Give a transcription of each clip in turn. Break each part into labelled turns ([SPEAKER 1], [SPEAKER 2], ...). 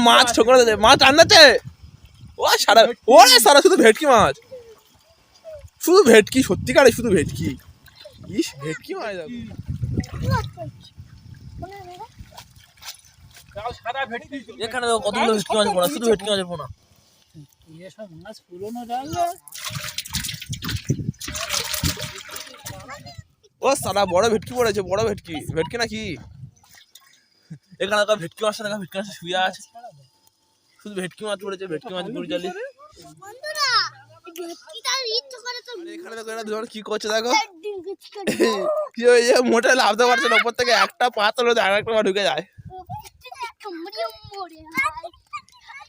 [SPEAKER 1] মাছ ঠোকরা দে, মাছ টান্নাচ্ছে। ও সারা, ওরে সারা শুধু ভেটকি মাছ, শুধু ভেটকি, সত্যিকারে শুধু ভেটকি। ইস ভেটকি মাছ দেখো, এখানে দেখো কতগুলো ভেটকি মাছ পোনা, শুধু ভেটকি মাছের পোনা। ও সারা বড় ভেটকি পড়েছে, বড় ভেটকি, ভেটকি নাকি? এখানে দেখো ভেটকি মাছটা, দেখো ভেটকি মাছ শুয়ে আছে, শুধু ভেটকি মাছ পড়েছে, ভেটকি মাছ গুড়ি চালি। এখানে দেখো এরা দুজন কি করছে দেখো, কি মোটা লাভতে পারছে না, উপর থেকে একটা পা তোলে আর একটা পা ঢুকে যায়।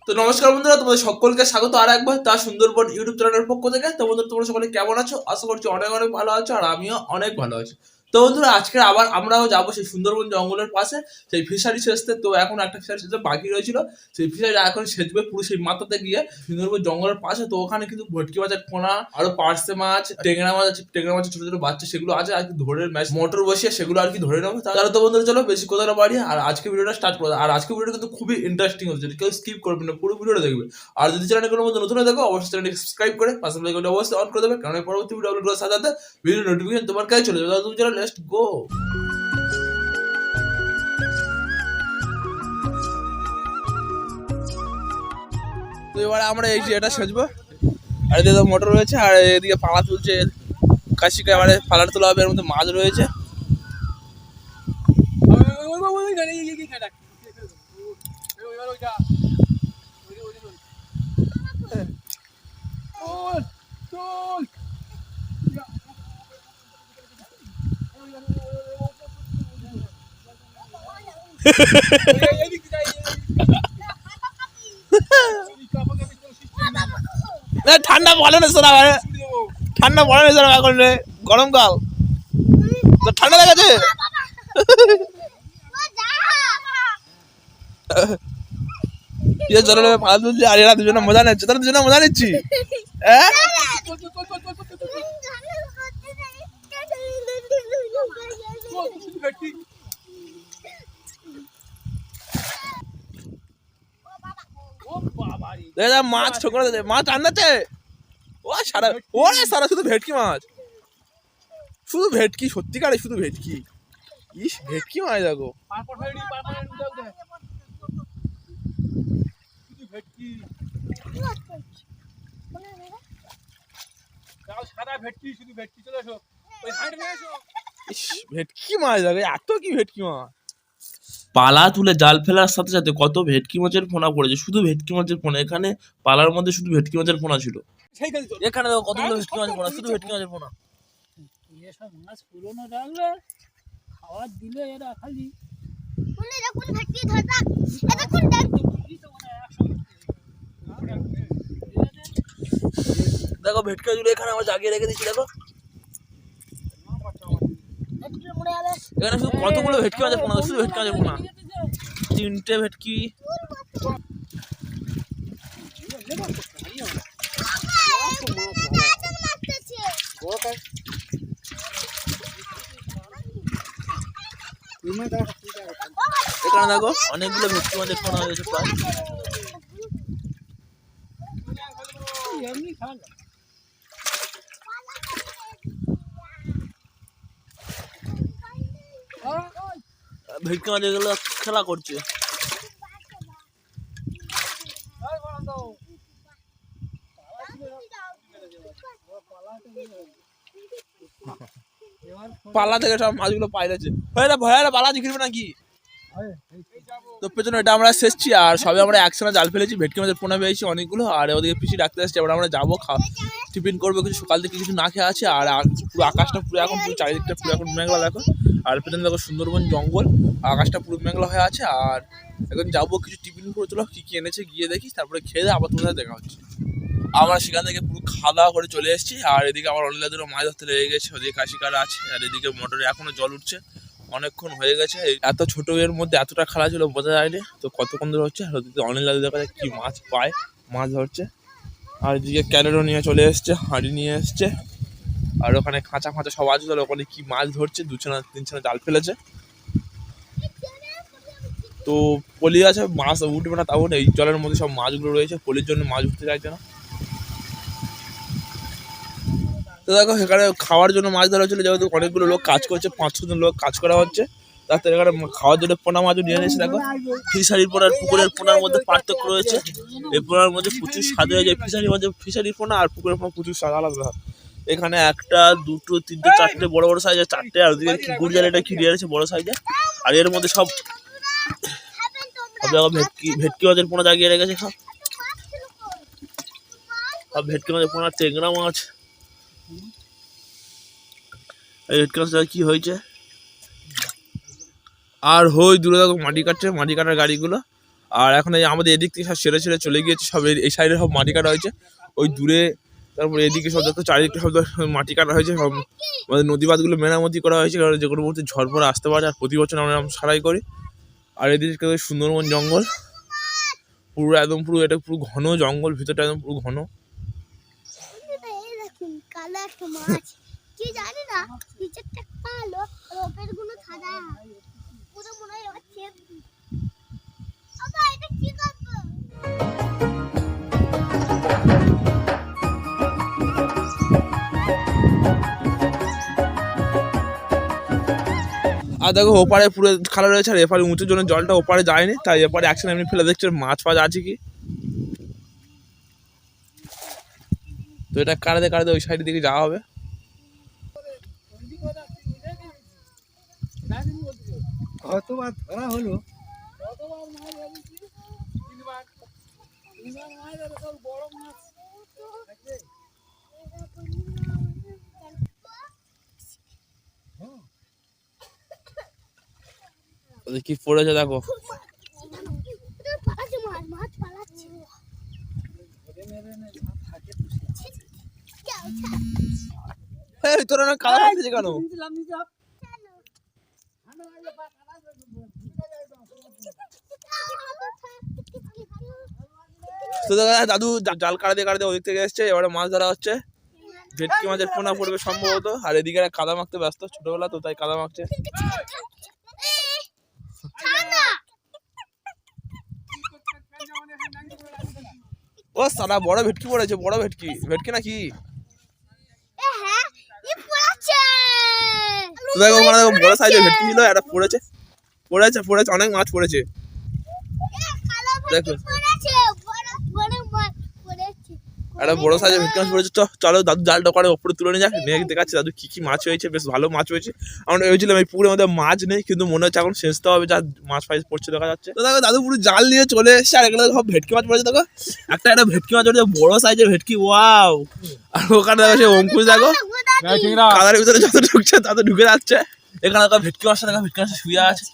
[SPEAKER 1] তো নমস্কার বন্ধুরা, তোমাদের সকলকে স্বাগত আর একবার তার সুন্দরবন ইউটিউব চ্যানেলের পক্ষ থেকে। তো বন্ধুরা তোমরা সকলে কেমন আছো? আশা করছি অনেক অনেক ভালো আছো, আর আমিও অনেক ভালো আছি। তো বন্ধুরা আজকে আবার আমরাও যাবো সেই সুন্দরবন জঙ্গলের পাশে সেই ফিশারি সেচতে। তো এখন একটা ফিশারি সেচতে বাকি রয়েছিল, সেই ফিশারি এখন সেচবে পুরো সেই মাথাতে গিয়ে সুন্দরবন জঙ্গলের পাশে। তো ওখানে কিন্তু ভটকি মাছের পোনা, আরো পার্সে মাছ, টেংরা মাছ আছে, টেংরা মাছের ছোট ছোট বাচ্চা সেগুলো আছে আর কি, ধরে মোটর বসিয়ে সেগুলো আর কি ধরে নেবো। তাহলে তো বন্ধুরা চলো বেশি কথা না বাড়িয়ে আর আজকে ভিডিওটা স্টার্ট করো। আর আজকে ভিডিওটা কিন্তু খুবই ইন্টারেস্টিং হচ্ছে, কেউ স্কিপ করবে না, পুরো ভিডিওটা দেখবে। আর যদি চ্যানেলে কোনো বন্ধু নতুন দেখো অবশ্যই চ্যানেলটি সাবস্ক্রাইব করে পাশে বেল আইকনটা অবশ্যই অন করে দেবে, কারণ পরবর্তী ভিডিও আপলোড করার সাথে সাথে ভিডিও নোটিফিকেশন তোমার কাছে চলে যাবে। তাহলে তুমি চলো লেটস গো। তো এবারে আমরা এই যে এটা সেচবো, আর এদিকে মোটর রয়েছে, আর এদিকে পালা তুলছে কাশিকে, এবারে পালাটা তোলা হবে, এর মধ্যে মাছ রয়েছে। ঠান্ডা বলে না শোনা, ঠান্ডা বলে না শোনা, এখন গরমকাল তো ঠান্ডা লেগেছে। জলে পালা তুলছি আর এরা দুজনে মজা নিচ্ছে, তারা দুজনে মজা নিচ্ছি। মাছ ঠোকরা দে, মাছ টান্নাচ্ছে। ও সারা, ওরে সারা শুধু ভেটকি মাছ, শুধু ভেটকি, সত্যিকারে শুধু ভেটকি। ইস ভেটকি মাছ দেখো, ভেটকি মাছ দেখো, এত কি ভেটকি মাছ। পালা তুলে জাল ফেলার সাথে সাথে কত ভেটকি মাছের পোনা পড়েছে, শুধু ভেটকি মাছের পোনা। এখানে পালার মধ্যে শুধু ভেটকি মাছের পোনা ছিল। এখানে দেখো কতগুলো ভেটকি মাছের পোনা, শুধু ভেটকি মাছের পোনা।
[SPEAKER 2] এসব মাছ পুরনো রাখলে খাবার দিলে এরা খালি
[SPEAKER 1] দেখো ভেটকি মাছগুলো এখানে আমরা জাগিয়ে রেখে দিচ্ছি। দেখো এখানে শুধু কতগুলো ভেটকি মাছের পোনা, শুধু ভেটকি মাছের পোনা, তিনটে ভেটকি। এখানে দেখো অনেকগুলো ভেটকি মাছের পোনা হয়েছে প্রায়। ভেটকি মাছ এগুলো খেলা করছে। পালা থেকে সব মাছগুলো পাইলেছে, ভয়ারা পালা জিখবে নাকি। তো পেছনে এটা আমরা শেষছি, আর সবে আমরা একসাথে জাল ফেলেছি, ভেটকি মাছের পোনা পেয়েছি অনেকগুলো। আর ওদিকে পিসি ডাকতে আসছে, এবার আমরা যাবো টিফিন করবো কিছু, সকাল থেকে কিছু না খেয়ে আছে। আর পুরো আকাশটা পুরো এখন পুরো চারিদিকটা পুরো এখন মেঘলা দেখো, আর পেছনে দেখো সুন্দরবন জঙ্গল, আকাশটা পুরো মেঘলা হয়ে আছে। আর এখন যাবো কিছু টিফিন করে, চলো কি কি এনেছে গিয়ে দেখি, তারপরে খেয়ে আবার তোমার সাথে দেখা হচ্ছে। আমরা সেখান থেকে পুরো খাওয়া দাওয়া করে চলে এসেছি। আর এদিকে আমার অনিলাদেরও মাছ ধরতে লেগে গেছে, ওদিকে কাশিকারা আছে, আর এদিকে মোটরে এখনো জল উঠছে, অনেকক্ষণ হয়ে গেছে। এত ছোট এর মধ্যে এতটা খেলা ছিল বোঝা যায়নি, তো কতক্ষণ ধরে হচ্ছে। আর ওদিকে অনিলাদের দেখা যায় কি মাছ পায়, মাছ ধরছে। আর এদিকে ক্যারেটও নিয়ে চলে এসছে, হাঁড়ি নিয়ে এসছে, আর ওখানে খাঁচা ফাঁচা সব আছে, ওখানে কি মাছ ধরছে, 2-3 জাল ফেলেছে। তো পলি আছে, মাছ উঠবে না, তাও এই জলের মধ্যে সব মাছগুলো রয়েছে, পলির জন্য মাছ উঠতে চাইছে না। তো দেখো এখানে খাওয়ার জন্য মাছ ধরা হচ্ছিল, যেহেতু অনেকগুলো লোক কাজ করছে, 5-6 জন লোক কাজ করা হচ্ছে, তাতে এখানে খাওয়ার জন্য পোনা মাছও নিয়ে এসেছে। দেখো ফিশারির পোনা আর পুকুরের পোনার মধ্যে পার্থক্য রয়েছে। এই পোনার মধ্যে প্রচুর স্বাদ হয়ে যায়, ফিশারির পোনা আর পুকুরের পোনা প্রচুর স্বাদ আলাদা। এখানে 1, 2, 3, 4 বড় বড় সাইজের 4টে, আর ওদিকে কি গুড় জাল, এটা কি দিয়ে আছে বড় সাইজের। আর এর মধ্যে সব ভেটকি মাছের পোনা জাগিয়ে রেখেছে, সব ভেটকি মাছের পোনা, টেংরা মাছ। এই ভেটকি মাছটা কি হয়েছে। আর দূরে দেখো মাটি কাটছে, মাটি কাটার গাড়িগুলো। আর এখন এই আমাদের এদিক থেকে সব সেরে সেরে চলে গিয়েছে, সব এই সাইডে সব মাটি কাটা হয়েছে, ওই দূরে। তারপরে এদিকে সব দেখো চারিদিকে সব মাটি কাটা হয়েছে, সব আমাদের নদী বাঁধগুলো মেরামতি করা হয়েছে, কারণ যে কোনো মুহূর্তে ঝড় পড়ে আসতে পারে। আর প্রতি বছর আমরা সারাই করি। আর এদিকে সুন্দরবন জঙ্গল, পুরো একদম পুরো, এটা পুরো ঘন জঙ্গল, ভিতরটা একদম পুরো ঘন। আর দেখো ওপারে পুরো খালা রয়েছে, আর এপারে উঁচুর জন্য জলটা ওপারে যায়নি, তাই এপারে একসাথে এমনি ফেলে দেখছে মাছ ফাছ আছে কি। তো এটা কাটাতে কাটাতে ওই সাইডের দিকে যাওয়া হবে।
[SPEAKER 3] কতবার ধরা হলো,
[SPEAKER 1] কি পড়েছে দেখো। তোরা না কাদা লাগতেছে কেন? দাদু জাল কাটাতে কাটাতে ওদিক থেকে এসছে, এবারে মাছ ধরা হচ্ছে। ভেটকি মাছের পোনা পড়বে সম্ভবত। আর এদিকে কাদা মাখতে ব্যস্ত, ছোটবেলা তো তাই কাদা মাখছে। ও সারা বড় ভেটকি পড়েছে, বড় ভেটকি। ভেটকি নাকি? দেখো ওখানে দেখো বড় সাইজের ভেটকি ছিল, এটা পড়েছে পড়েছে পড়েছে, অনেক মাছ পড়েছে দেখো। একটা বড় সাইজের ভেটকি মাছ পড়েছে। চলো দাদু জালটা করে ওপরে তুলে নিয়ে যাক, নিয়ে দেখাচ্ছি দাদু কি কি মাছ হয়েছে। বেশ ভালো মাছ হয়েছে। আমরা ভেবেছিলাম এই পুকুরের মধ্যে মাছ নেই, কিন্তু মনে হচ্ছে এখন সেচতে হবে, যা মাছ ফাইজ পড়ছে দেখা যাচ্ছে। তো দেখো দাদু পুরো জাল নিয়ে চলে এসছে, আর এখানে সব ভেটকি মাছ পড়েছে। দেখো একটা ভেটকি মাছ পড়েছে, বড় সাইজের ভেটকি, ওয়াও। আর ওখানে দেখো সে অঙ্কুশ, দেখো কাদার ভিতরে যত ঢুকছে তত ঢুকে যাচ্ছে। এখানে দেখো ভেটকি মাছটা, দেখো ভেটকি মাছটা শুয়ে আছে,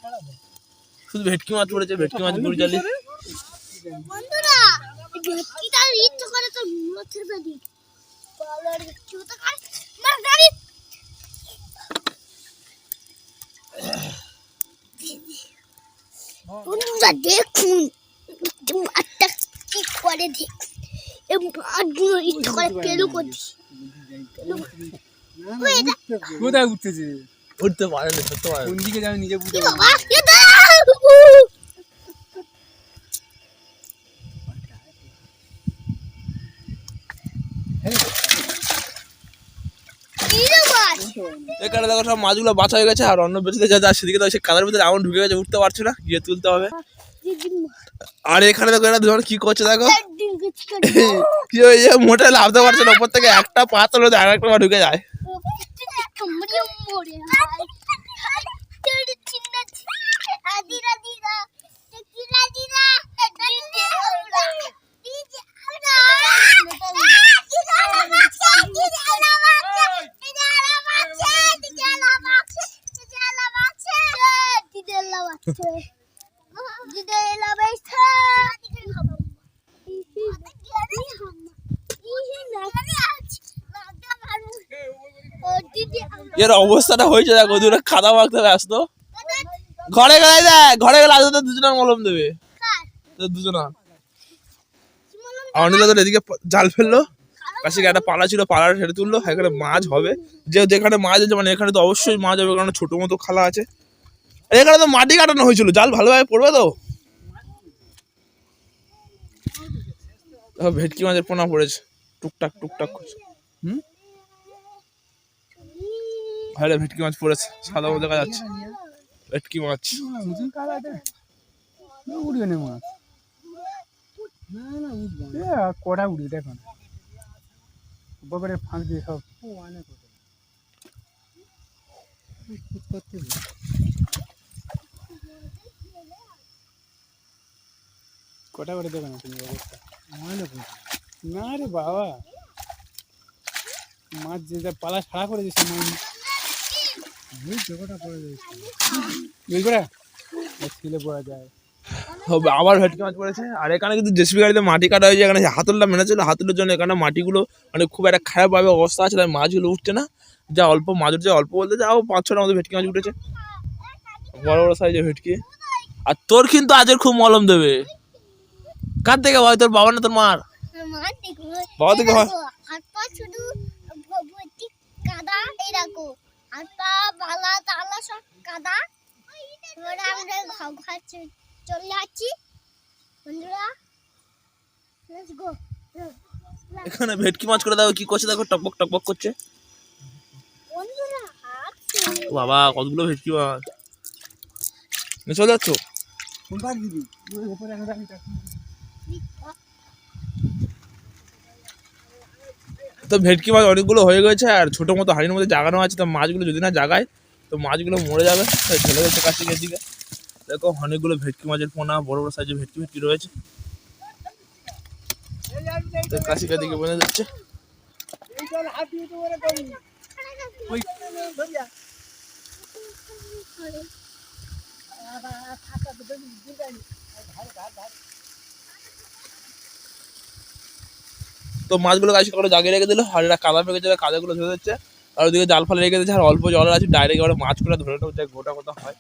[SPEAKER 1] শুধু ভেটকি মাছ পড়েছে, ভেটকি মাছ গুড় জালি।
[SPEAKER 4] দেখুন মাছটা কি করে, দেখ মাছগুলো ইচ্ছা করে পেলু করছি।
[SPEAKER 3] কোথায় উঠতেছে?
[SPEAKER 1] উঠতে পারে না, সত্যি পারে।
[SPEAKER 3] কোন দিকে যাবে নিজে বুঝতে
[SPEAKER 4] বাবা
[SPEAKER 1] এখানে দেখো সব মাছগুলো বাছা হয়ে গেছে, আর অন্য বেঁচে যা সেদিকে তো সে কাদার ভিতরে এমন ঢুকে গেছে, উঠতে পারছে না, গিয়ে তুলতে হবে। আর এখানে দেখো এরা দুজন কি করছে, দেখো কি হয়েছে, মোটে লাভতে পারছে না, উপর থেকে একটা পা তোলে আর একটা পা ঢুকে যায়। এর অবস্থাটা হয়েছে দেখো, দুটো খাদা মাখতে ব্যস্ত। ঘরে গেলে দেখ, ঘরে গেলে আজ দুজনের মলম দেবে, দুজনা। অনিল এদিকে জাল ফেললো, পাশে একটা পালা ছিল, পালাটা ছেড়ে তুললো, এখানে মাছ হবে। যেখানে মাছ আছে মানে এখানে তো অবশ্যই মাছ হবে, কারণ ছোট মতো খালা আছে। এখানে তো মাটি কাটানো হয়েছিল, জাল ভালোভাবে পড়বে তো। ভেটকি মাছের পোনা পড়েছে টুকটাক টুকটাক করছে। ভালো ভেটকি মাছ পড়েছে, সাদা মতো দেখা যাচ্ছে ভেটকি মাছ।
[SPEAKER 3] উঠবে না মাছ, কটা উঠবে দেখো না, বগরে ফাঁক দিয়ে সব করতে। কটা করে দেখো না তুমি অবস্থা, না রে বাবা, মাছ যে যা পালা ছাড়া করে দিচ্ছে জোগাটা পড়ে যাচ্ছে, ছিলে পড়া যায়।
[SPEAKER 1] আবার ভেটকি মাছ পড়েছে। আর এখানে কিন্তু জেসিবি গাড়িতে মাটি কাটা হয়েছে, এখানে হাতলটা মেরেছিল, হাতলের জন্য এখানে মাটিগুলো মানে খুব একটা খারাপভাবে অবস্থা আছে, তাই মাছগুলো উঠছে না। যা অল্প মাছ উঠছে, অল্প বলতে যাও 5-6টার মতো ভেটকি মাছ উঠেছে, বড় বড় সাইজের ভেটকি। আর তোর কিন্তু আজের খুব মলম দেবে। কার থেকে ভাই, তোর বাবা না তোর মার? বাবা থেকে হয়।
[SPEAKER 4] হাত পা শুধু ভর্তি কাদা, এরকম হাত পা বালা তালা সব কাদা। এবারে আমরা ঘর চলে যাচ্ছি বন্ধুরা, লেটস গো।
[SPEAKER 1] এখানে ভেটকি মাছ করে দেখো কি করছে, দেখো টকবক টকবক করছে।
[SPEAKER 4] বন্ধুরা হাত
[SPEAKER 1] ও বাবা, কতগুলো ভেটকি মাছ নিয়ে চলে যাচ্ছ।
[SPEAKER 3] কোনটা দিবি ওই উপরে আমরা
[SPEAKER 1] তো ভেটকি মাছ অনেকগুলো হয়ে গেছে, আর ছোটো মতো হাঁড়ির মধ্যে জাগানো আছে। তো মাছগুলো যদি না জাগায় তো মাছগুলো মরে যাবে, তাই ছেলে গেছে কাছে দিকে। দেখো অনেকগুলো ভেটকি মাছের পোনা, বড় বড় সাইজের ভেটকি ভেটকি রয়েছে, কাশিকা দিকে বোঝা যাচ্ছে। তো মাছগুলো কাশি করে জাগিয়ে রেখে দিল, আর এরা কাদা পেকে যাবে, কাদাগুলো ধরে যাচ্ছে। আর ওদিকে জাল ফালে রেখে দিচ্ছে, আর অল্প জল আছে, ডাইরেক্ট এবার মাছগুলো ধরে নেবো, গোটা গোটা হয়।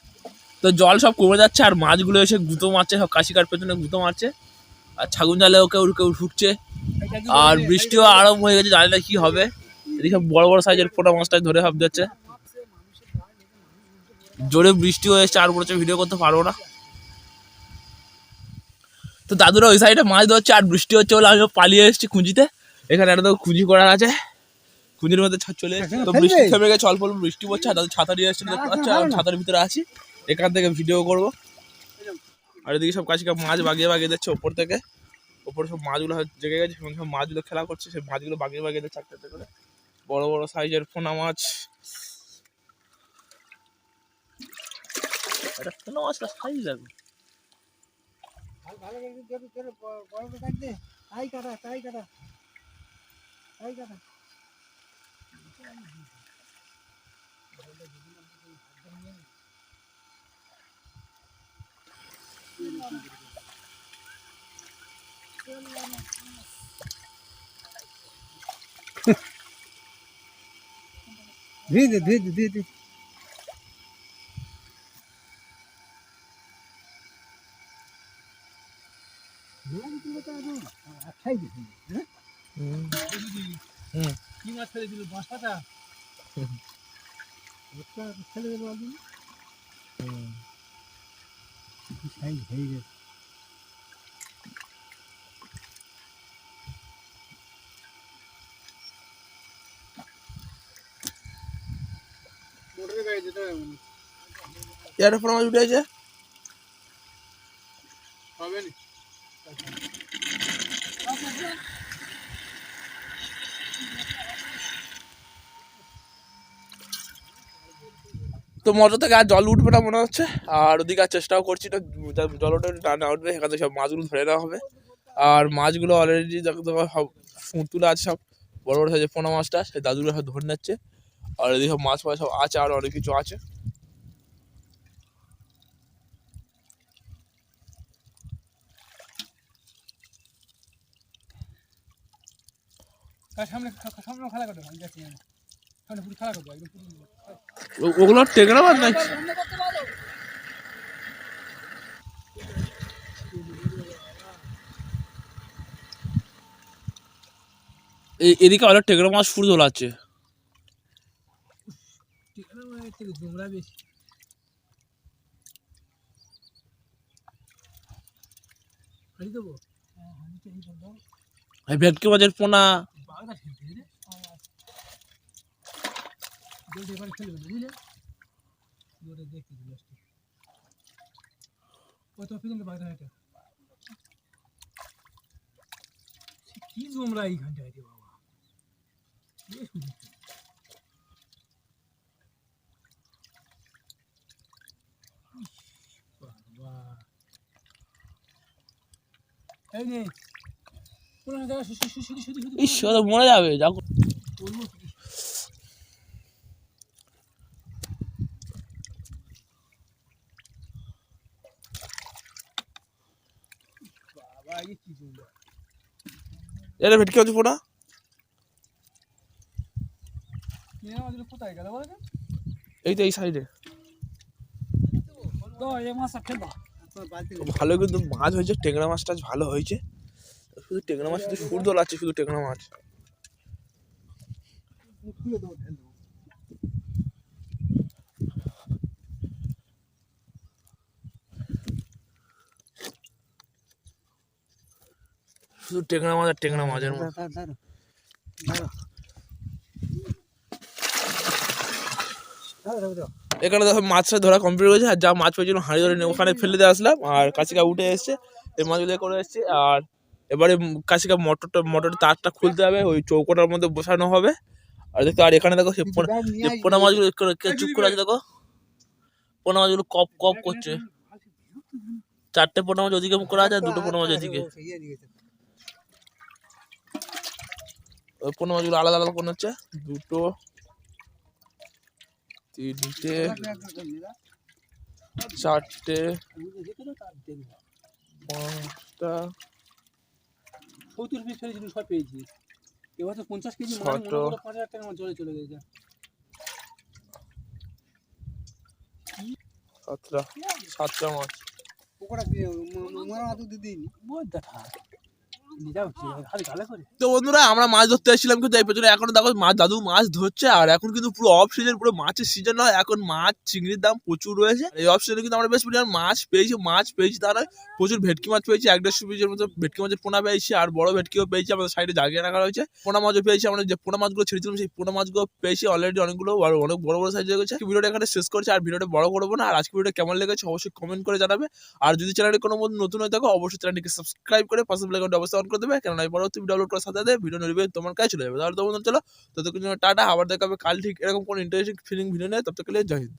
[SPEAKER 1] তো জল সব কমে যাচ্ছে, আর মাছগুলো এসে গুঁতো মারছে, সব কাশিকার পেছনে গুঁতো মারছে। আর ছাগুন জালেও কেউ কেউ ঢুকছে, আর বৃষ্টিও আরম্ভ হয়ে গেছে, জানি না কি হবে। এদিকে সব বড় বড় সাইজের ফোটা মাছটাই ধরে ভাব যাচ্ছে। জোরে বৃষ্টি হয়ে এসছে, আর বলছে ভিডিও করতে পারবো না। তো দাদুরা ওই সাইডে মাছ ধরছে, আর বৃষ্টি হচ্ছে বলে আমিও পালিয়ে এসেছি খুঁজিতে। এখানে একটা তো খুঁজি করা আছে, খুঁজির মধ্যে চলে এসেছি। তো বৃষ্টি থেমে গেছে, অল্প অল্প বৃষ্টি পড়ছে, আর দাদু ছাতা নিয়ে এসেছে দেখতে পাচ্ছি, আর ছাতার ভিতরে আছি, এখান থেকে ভিডিও করবো। আর এদিকে সব কাছে মাছ বাগিয়ে বাগিয়ে দিচ্ছে ওপর থেকে, ওপরে সব মাছগুলো জেগে গেছে, সব মাছগুলো খেলা করছে, সেই মাছগুলো বাগিয়ে বাগিয়ে দিচ্ছে একটা করে। বড় বড় সাইজের পোনা মাছ, এটা পোনা মাছটা সাইজ লাগবে।
[SPEAKER 3] ভালো করে বড় কাট দে, তাই কাটা তাই কাটা তাই কাটা। ধুয়ে দে ধুয়ে দে ধুয়ে দে। কি মাছ ফেলেছিল, বাঁশ পাতা ফেলে দেবো একদিন, সাইজ হয়ে গেছে। মোটরের গাড়ি যেতে হবে মনে
[SPEAKER 1] এর পোনা মাছ উঠে আছে,
[SPEAKER 3] হবে না।
[SPEAKER 1] তো মোটর থেকে আর জল উঠবে না মনে হচ্ছে, আর ওদিকে আর চেষ্টাও করছি না, জল উঠে না উঠবে, সেখান থেকে সব মাছগুলো ধরে নেওয়া হবে। আর মাছগুলো অলরেডি সব তুলে আছে, সব বড় বড় সাইজের পোনা মাছটা, সেই দাদুগুলো সব ধরে নিচ্ছে। আর এদিকে সব মাছ ফাছ সব আছে, আর অনেক কিছু আছে।
[SPEAKER 3] সামনে সামনে খেলা করতে সামনে পুরো খেলা করবো একদম।
[SPEAKER 1] ওগুলো টেকরা মাছ নাকি? এদিকে অনেক টেকরা মাছ ফুল দোলাচ্ছে।
[SPEAKER 3] তোমরা বেশি হাঁড়ি দেবো? হ্যাঁ, হাঁড়িটা এই করে দাও।
[SPEAKER 1] এই ভেটকি মাছের পোনা
[SPEAKER 3] বাগদা ঠেলতে রে। জলদি এবারে ফেলবে না, বুঝলে? জোরে দেখতে দিল আসতে। ওই তো পিছনে বাগদা এটা। কি জমরা এইখানটায় রে বাবা। বেশ বুঝেছি। বাবা। এই নে। পুরনো জায়গা শুধু
[SPEAKER 1] ইস ও তো মরে যাবে যা
[SPEAKER 3] বলবো কি? বাবা এই কি জমরা।
[SPEAKER 1] এটা ভেটকি মাছের পোনা
[SPEAKER 3] আমাদের কোথায় গেল বলো?
[SPEAKER 1] এই তো এই সাইডে
[SPEAKER 2] তো এই মাছটা ফেলবা।
[SPEAKER 1] ভালো কিন্তু মাছ হয়েছে টেংরা মাছটা ভালো হয়েছে শুধু টেংরা মাছ শুধু সুর দোলাচ্ছে শুধু টেংরা মাছ
[SPEAKER 3] খুলে দাও ঢেল দাও।
[SPEAKER 1] শুধু টেংরা মাছ আর টেংরা মাছের মতো এখানে দেখো মাছটা ধরা কমপ্লিট হয়েছে আর যা মাছ পেয়েছিল হাঁড়ি ধরে নিয়ে ওখানে ফেলে দিয়ে আসলাম আর কাছিকা উঠে এসছে এই মাছগুলো করে এসছে আর এবারে কাছিকা মোটর তারটা খুলতে হবে ওই চৌকোটার মধ্যে বসানো হবে আর দেখো আর এখানে দেখো যে পোনা মাছগুলো চুপ করে আছে দেখো পোনা মাছগুলো কপ কপ করছে 4টে পোনা মাছ ওদিকে করা আছে আর 2টো পোনা মাছ ওদিকে ওই পোনা মাছগুলো আলাদা আলাদা কোন হচ্ছে 2টো 3টে 4টে 5টা
[SPEAKER 3] 70 পিস ফেলেছিল সব পেয়েছি এবার তো 50 কেজি মাছ মনে করো 5000 টাকা আমার জলে চলে গেছে
[SPEAKER 1] 7টা মাছ
[SPEAKER 3] পোকড়া মারা হাতে দিদিন বহুত দেখা নিজাও কি খালি গালে করে
[SPEAKER 1] তো বন্ধুরা আমরা মাছ ধরতে এসেছিলাম কিন্তু এই পেছনে এখন দেখো মাছ দাদু মাছ ধরছে আর এখন কিন্তু পুরো অফ সিজন পুরো মাছের সিজন নয় এখন মাছ চিংড়ির দাম প্রচুর রয়েছে এই অফ সিজনে কিন্তু আমরা বেশ পরিমাণ মাছ পেয়েছি তারা প্রচুর ভেটকি মাছ পেয়েছি 1-1.5 পিসের মতো ভেটকি মাছের পোনা পেয়েছি আর বড় ভেটকিও পেয়েছি আমাদের সাইডে জায়গায় রাখা রয়েছে পোনা মাছও পেয়েছি আমরা যে পোনা মাছগুলো ছেড়েছিলাম সেই পোনা মাছগুলো পেয়েছি অলরেডি অনেকগুলো আর অনেক বড় বড় সাইজে গেছে ভিডিওটা এখানে শেষ করছি আর ভিডিওটা বড় করবো না আর আজকে ভিডিওটা কেমন লেগেছে অবশ্যই কমেন্ট করে জানাবে আর যদি চ্যানেলে কোনো মতো নতুন হয়ে থাকো অবশ্যই চ্যানেলটিকে সাবস্ক্রাইব করে পাশে বেল আইকনটা অবশ্যই অন করে দেবে কারণ এই পরবর্তী ভিডিও আপলোড করার সাথে সাথে ভিডিও নোটিফিকেশন তোমার কাছে চলে যাবে তাহলে তো বন্ধুরা চলো ততক্ষণ জন্য টাটা আবার দেখা হবে কাল ঠিক এরকম কোনো ইন্টারেস্টিং ফিলিং ভিডিও নেই ততক্ষণ জয় হিন্দ।